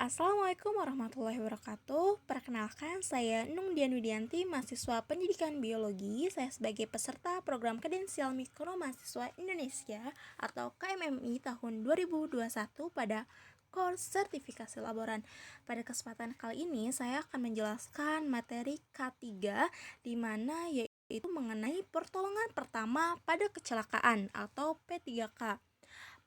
Assalamualaikum warahmatullahi wabarakatuh. Perkenalkan, saya Nung Dian Widianti, mahasiswa Pendidikan Biologi. Saya sebagai peserta program Kredensial Mikro Mahasiswa Indonesia atau KMMI tahun 2021 pada course sertifikasi laboran. Pada kesempatan kali ini, saya akan menjelaskan materi K3 di mana yaitu mengenai pertolongan pertama pada kecelakaan atau P3K.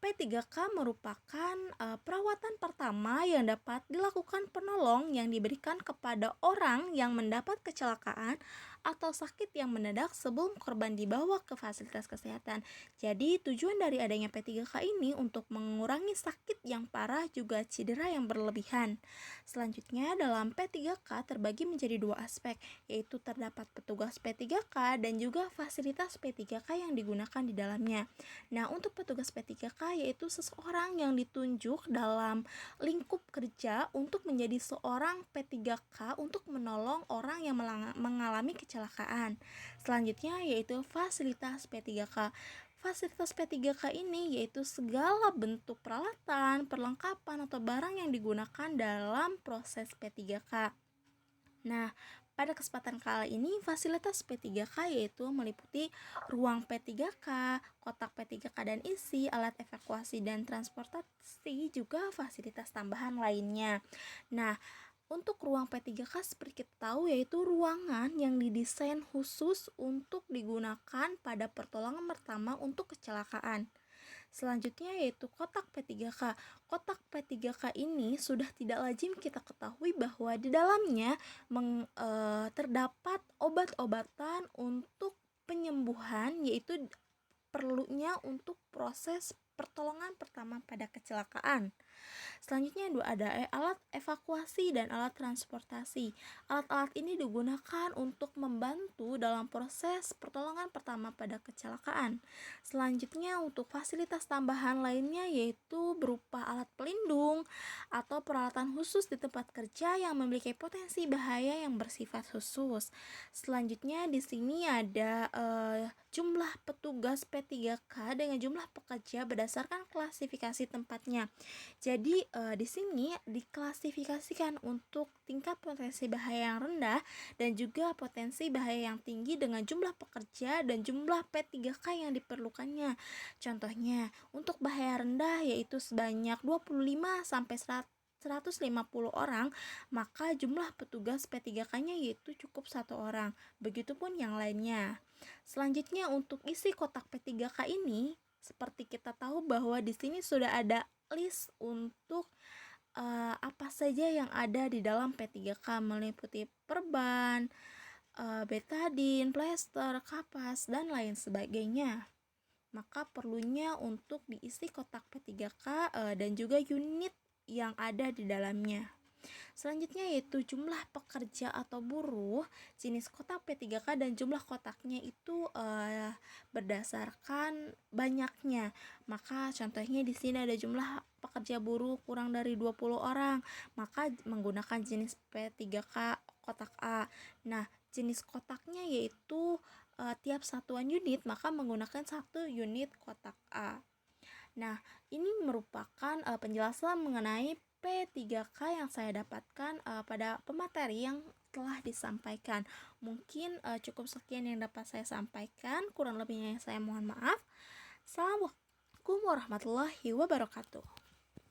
P3K merupakan perawatan pertama yang dapat dilakukan penolong yang diberikan kepada orang yang mendapat kecelakaan atau sakit yang mendadak sebelum korban dibawa ke fasilitas kesehatan. Jadi tujuan dari adanya P3K ini untuk mengurangi sakit yang parah juga cedera yang berlebihan. Selanjutnya dalam P3K terbagi menjadi dua aspek, yaitu terdapat petugas P3K dan juga fasilitas P3K yang digunakan di dalamnya. Nah, untuk petugas P3K yaitu seseorang yang ditunjuk dalam lingkup kerja untuk menjadi seorang P3K untuk menolong orang yang mengalami kecelakaan. Selanjutnya yaitu fasilitas P3K. Fasilitas P3K ini yaitu segala bentuk peralatan, perlengkapan atau barang yang digunakan dalam proses P3K. Nah, pada kesempatan kali ini fasilitas P3K yaitu meliputi ruang P3K, kotak P3K dan isi, alat evakuasi dan transportasi, juga fasilitas tambahan lainnya. Nah, untuk ruang P3K seperti kita tahu yaitu ruangan yang didesain khusus untuk digunakan pada pertolongan pertama untuk kecelakaan. Selanjutnya yaitu kotak P3K. Kotak P3K ini sudah tidak lazim kita ketahui bahwa di dalamnya terdapat obat-obatan untuk penyembuhan, yaitu perlunya untuk proses pertolongan pertama pada kecelakaan. Selanjutnya ada alat evakuasi dan alat transportasi. Alat-alat ini digunakan untuk membantu dalam proses pertolongan pertama pada kecelakaan. Selanjutnya untuk fasilitas tambahan lainnya yaitu berupa alat pelindung atau peralatan khusus di tempat kerja yang memiliki potensi bahaya yang bersifat khusus. Selanjutnya di sini ada jumlah petugas P3K dengan jumlah pekerja berdasarkan klasifikasi tempatnya. Jadi di sini diklasifikasikan untuk tingkat potensi bahaya yang rendah dan juga potensi bahaya yang tinggi dengan jumlah pekerja dan jumlah P3K yang diperlukannya. Contohnya, untuk bahaya rendah yaitu sebanyak 25 sampai 150 orang, maka jumlah petugas P3K-nya yaitu cukup 1 orang. Begitupun yang lainnya. Selanjutnya untuk isi kotak P3K ini, seperti kita tahu bahwa di sini sudah ada list untuk apa saja yang ada di dalam P3K, meliputi perban, betadin, plester, kapas, dan lain sebagainya. Maka perlunya untuk diisi kotak P3K dan juga unit yang ada di dalamnya. Selanjutnya yaitu jumlah pekerja atau buruh, jenis kotak P3K dan jumlah kotaknya itu berdasarkan banyaknya. Maka contohnya di sini ada jumlah pekerja buruh kurang dari 20 orang, maka menggunakan jenis P3K kotak A. Nah, jenis kotaknya yaitu tiap satuan unit, maka menggunakan 1 unit kotak A. Nah, ini merupakan penjelasan mengenai P3K yang saya dapatkan pada pemateri yang telah disampaikan. Mungkin cukup sekian yang dapat saya sampaikan, kurang lebihnya saya mohon maaf. Assalamualaikum warahmatullahi wabarakatuh.